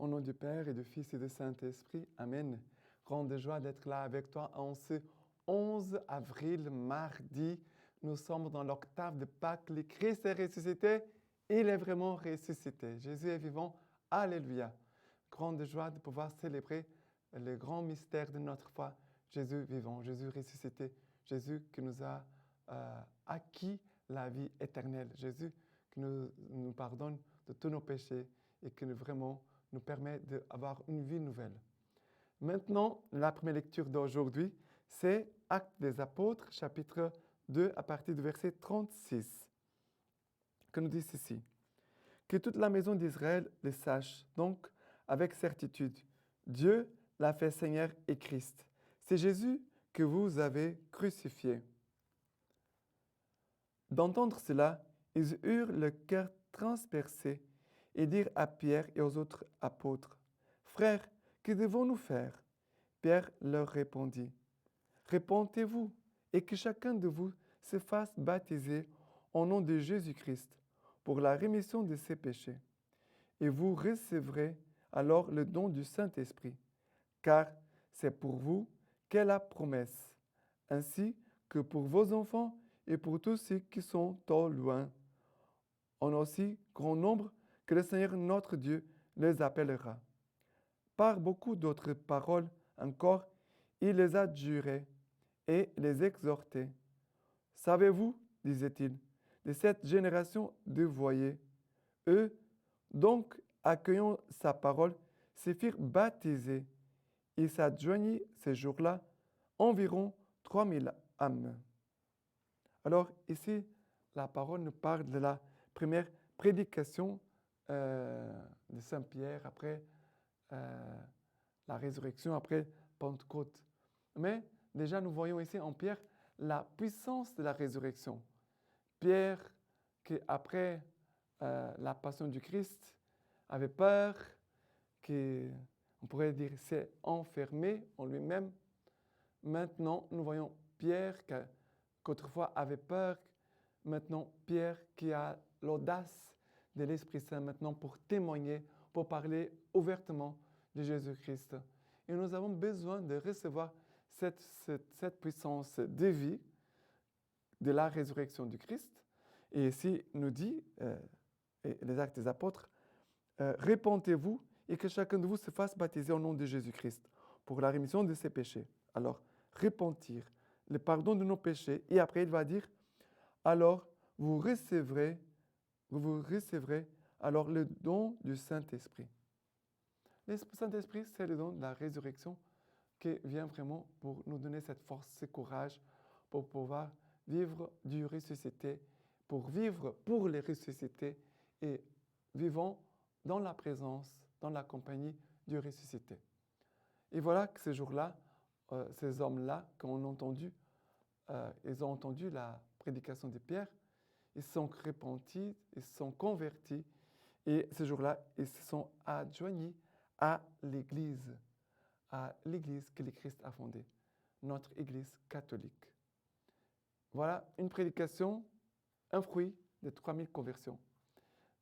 Au nom du Père et du Fils et du Saint-Esprit, Amen. Grande joie d'être là avec toi en ce 11 avril, mardi. Nous sommes dans l'octave de Pâques. Le Christ est ressuscité. Il est vraiment ressuscité. Jésus est vivant. Alléluia. Grande joie de pouvoir célébrer le grand mystère de notre foi. Jésus vivant, Jésus ressuscité, Jésus qui nous a acquis la vie éternelle. Jésus qui nous pardonne de tous nos péchés et qui vraiment nous permet d'avoir une vie nouvelle. Maintenant, la première lecture d'aujourd'hui, c'est Actes des Apôtres, chapitre 2, à partir du verset 36, que nous dit ceci. Que toute la maison d'Israël le sache, donc avec certitude. Dieu l'a fait Seigneur et Christ. C'est Jésus que vous avez crucifié. D'entendre cela, ils eurent le cœur transpercé et dirent à Pierre et aux autres apôtres, « Frères, que devons-nous faire ?» Pierre leur répondit, « Repentez-vous et que chacun de vous se fasse baptiser au nom de Jésus-Christ pour la rémission de ses péchés. Et vous recevrez alors le don du Saint-Esprit, car c'est pour vous qu'est la promesse, ainsi que pour vos enfants et pour tous ceux qui sont au loin, en aussi grand nombre que le Seigneur notre Dieu les appellera. » Par beaucoup d'autres paroles encore, il les adjurait et les exhortait. « Savez-vous, disait-il, de cette génération dévoyée, eux, donc, accueillant sa parole, se firent baptiser. Il s'adjoignit ces jours-là environ 3000 âmes. » Alors ici, la parole nous parle de la première prédication de Saint Pierre après la résurrection, après Pentecôte. Mais déjà, nous voyons ici en Pierre la puissance de la résurrection. Pierre, qui après la passion du Christ, avait peur, on pourrait dire s'est enfermé en lui-même. Maintenant, nous voyons Pierre qu'autrefois avait peur. Maintenant, Pierre qui a l'audace de l'Esprit Saint maintenant pour témoigner, pour parler ouvertement de Jésus-Christ. Et nous avons besoin de recevoir cette puissance de vie de la résurrection du Christ. Et ici, nous dit, les Actes des Apôtres, « Repentez-vous et que chacun de vous se fasse baptiser au nom de Jésus-Christ pour la rémission de ses péchés. » Alors, repentir, le pardon de nos péchés. Et après, il va dire, « Alors, vous recevrez alors le don du Saint-Esprit. » Le Saint-Esprit, c'est le don de la résurrection qui vient vraiment pour nous donner cette force, ce courage pour pouvoir vivre du ressuscité, pour vivre pour les ressuscités et vivons dans la présence, dans la compagnie du ressuscité. Et voilà que ces jours-là, ces hommes-là qui ont entendu, ils ont entendu la prédication de Pierre, ils se sont repentis, ils se sont convertis et ces jours-là, ils se sont adjoignés à l'Église que le Christ a fondée, notre Église catholique. Voilà une prédication, un fruit de 3000 conversions.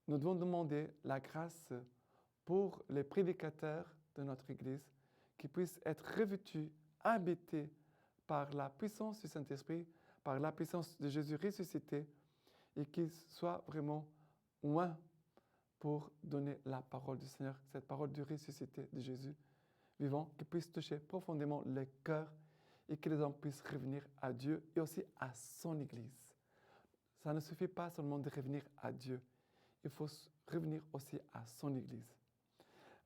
Nous devons demander la grâce pour les prédicateurs de notre Église qui puissent être revêtus, habités par la puissance du Saint-Esprit, par la puissance de Jésus ressuscité et qu'ils soient vraiment loin pour donner la parole du Seigneur, cette parole du ressuscité de Jésus vivant, qui puisse toucher profondément les cœurs et que les hommes puissent revenir à Dieu et aussi à son Église. Ça ne suffit pas seulement de revenir à Dieu, il faut revenir aussi à son Église.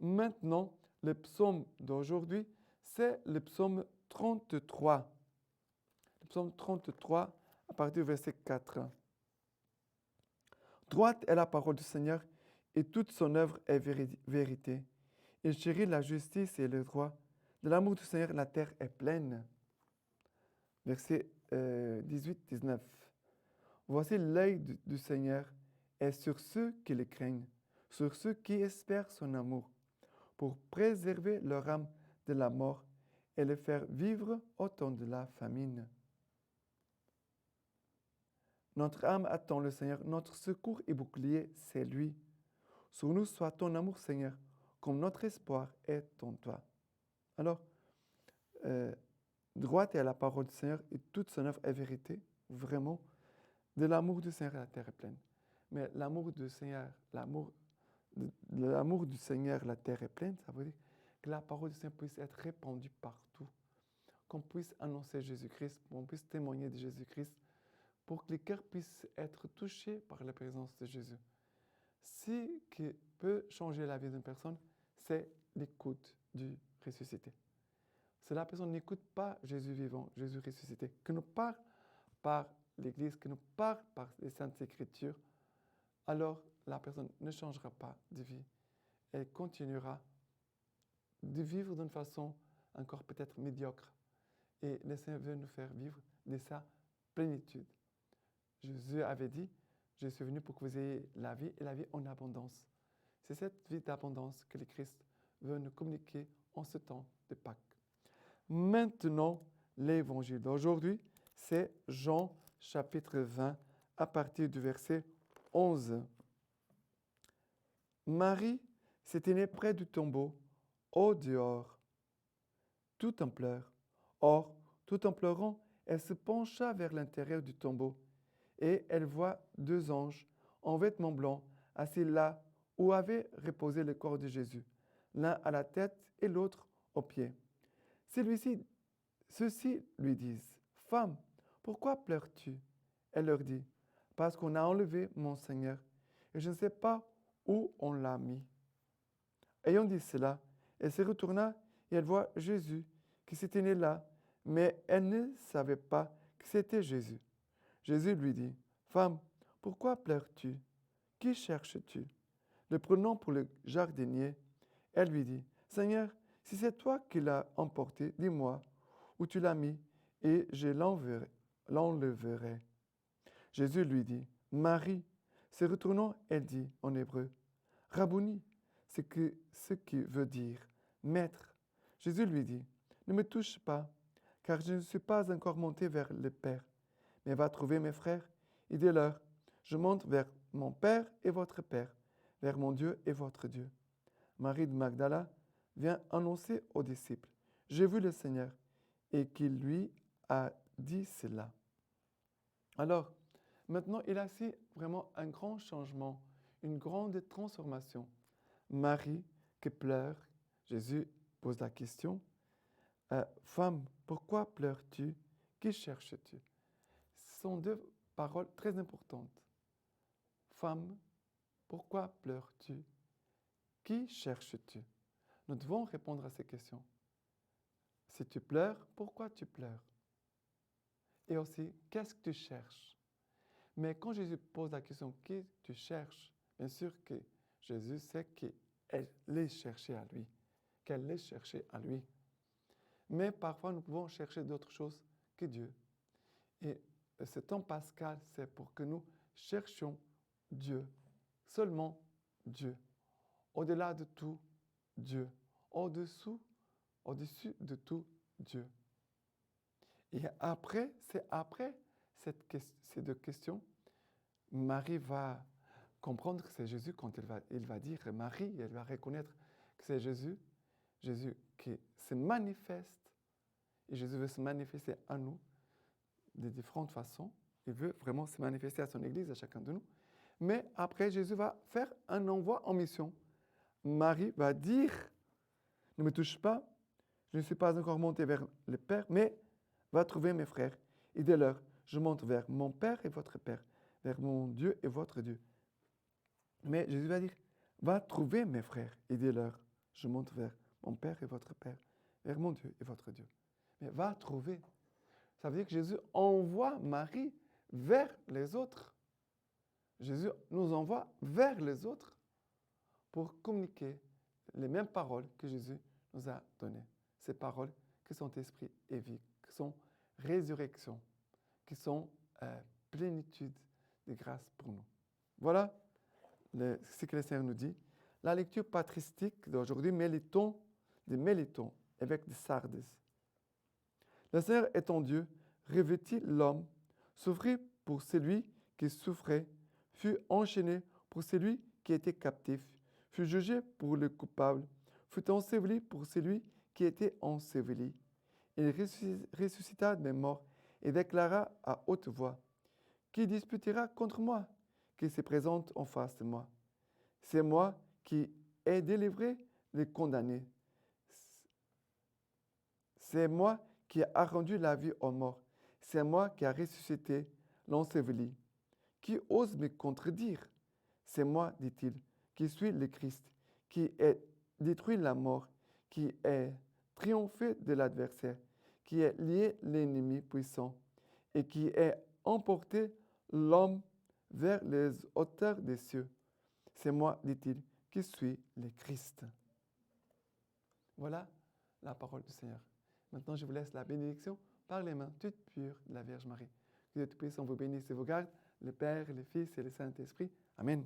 Maintenant, le psaume d'aujourd'hui, c'est le psaume 33. Le psaume 33, à partir du verset 4. « Droite est la parole du Seigneur, et toute son œuvre est vérité. Il chérit la justice et le droit. De l'amour du Seigneur, la terre est pleine. » Verset 18-19. « Voici l'œil du Seigneur est sur ceux qui le craignent, sur ceux qui espèrent son amour, pour préserver leur âme de la mort et les faire vivre au temps de la famine. » Notre âme attend le Seigneur, notre secours et bouclier, c'est lui. Sur nous soit ton amour, Seigneur, comme notre espoir est en toi. Alors, droite est la parole du Seigneur et toute son œuvre est vérité, vraiment. De l'amour du Seigneur, la terre est pleine. Mais l'amour du Seigneur, l'amour du Seigneur, la terre est pleine, ça veut dire que la parole du Seigneur puisse être répandue partout, qu'on puisse annoncer Jésus-Christ, qu'on puisse témoigner de Jésus-Christ, pour que les cœurs puissent être touchés par la présence de Jésus. Ce qui peut changer la vie d'une personne, c'est l'écoute du ressuscité. Si la personne n'écoute pas Jésus vivant, Jésus ressuscité, que nous parle par l'Église, que nous parle par les Saintes Écritures, alors la personne ne changera pas de vie. Elle continuera de vivre d'une façon encore peut-être médiocre. Et le Seigneur veut nous faire vivre de sa plénitude. Jésus avait dit, je suis venu pour que vous ayez la vie et la vie en abondance. C'est cette vie d'abondance que le Christ veut nous communiquer en ce temps de Pâques. Maintenant, l'évangile d'aujourd'hui, c'est Jean chapitre 20 à partir du verset 11. Marie s'est tenue près du tombeau, au dehors, tout en pleurs. Or, tout en pleurant, elle se pencha vers l'intérieur du tombeau, et elle voit 2 anges en vêtements blancs assis là où avait reposé le corps de Jésus, l'un à la tête et l'autre aux pieds. Ceux-ci lui disent, « Femme, pourquoi pleures-tu » Elle leur dit, « Parce qu'on a enlevé mon Seigneur, et je ne sais pas où on l'a mis. » Ayant dit cela, elle se retourna et elle voit Jésus qui s'était né là, mais elle ne savait pas que c'était Jésus. Jésus lui dit, « Femme, pourquoi pleures-tu? Qui cherches-tu » Le prenant pour le jardinier, elle lui dit, « Seigneur, si c'est toi qui l'as emporté, dis-moi où tu l'as mis, et je l'enleverai. » Jésus lui dit, « Marie. » Se retournant, elle dit en hébreu, « Rabouni », ce qui veut dire « Maître ». Jésus lui dit, « Ne me touche pas, car je ne suis pas encore monté vers le Père, mais va trouver mes frères et dis-leur, je monte vers mon Père et votre Père, vers mon Dieu et votre Dieu. » Marie de Magdala vient annoncer aux disciples, « J'ai vu le Seigneur » et qu'il lui a dit cela. Alors, maintenant, il y a ici vraiment un grand changement, une grande transformation. Marie qui pleure, Jésus pose la question, « Femme, pourquoi pleures-tu? Qui cherches-tu » Ce sont 2 paroles très importantes. Femme, pourquoi pleures-tu? Qui cherches-tu? Nous devons répondre à ces questions. Si tu pleures, pourquoi tu pleures? Et aussi, qu'est-ce que tu cherches? Mais quand Jésus pose la question, qui tu cherches? Bien sûr que Jésus sait qu'elle les cherchait à lui, qu'elle les cherchait à lui. Mais parfois, nous pouvons chercher d'autres choses que Dieu. Et ce temps pascal, c'est pour que nous cherchions Dieu, seulement Dieu, au-delà de tout Dieu, au-dessus de tout Dieu. Et après, c'est après ces 2 questions, Marie va comprendre que c'est Jésus quand il va dire Marie, elle va reconnaître que c'est Jésus qui se manifeste, et Jésus veut se manifester à nous de différentes façons. Il veut vraiment se manifester à son Église, à chacun de nous. Mais après, Jésus va faire un envoi en mission. Marie va dire, ne me touche pas, je ne suis pas encore monté vers le Père, mais va trouver mes frères et dis-leur, je monte vers mon Père et votre Père, vers mon Dieu et votre Dieu. Mais Jésus va dire, va trouver mes frères et dis-leur, je monte vers mon Père et votre Père, vers mon Dieu et votre Dieu. Mais va trouver. Ça veut dire que Jésus envoie Marie vers les autres. Jésus nous envoie vers les autres pour communiquer les mêmes paroles que Jésus nous a données. Ces paroles qui sont esprit et vie, qui sont résurrection, qui sont plénitude de grâce pour nous. Voilà ce que le Seigneur nous dit. La lecture patristique d'aujourd'hui met les tons des mélitons avec des sardes. Le Seigneur étant Dieu, revêtit l'homme, souffrit pour celui qui souffrait, fut enchaîné pour celui qui était captif, fut jugé pour le coupable, fut enseveli pour celui qui était enseveli. Il ressuscita des morts et déclara à haute voix, « Qui disputera contre moi? Qui se présente en face de moi? C'est moi qui ai délivré les condamnés. C'est moi qui a rendu la vie aux morts. C'est moi qui a ressuscité l'enseveli. Qui ose me contredire? C'est moi, dit-il, qui suis le Christ, qui ai détruit la mort, qui ai triomphé de l'adversaire, qui ai lié l'ennemi puissant et qui ai emporté l'homme vers les hauteurs des cieux. C'est moi, dit-il, qui suis le Christ. » Voilà la parole du Seigneur. Maintenant, je vous laisse la bénédiction par les mains toutes pures de la Vierge Marie. Que Dieu Tout-Puissant vous bénisse et vous garde, le Père, le Fils et le Saint-Esprit. Amen.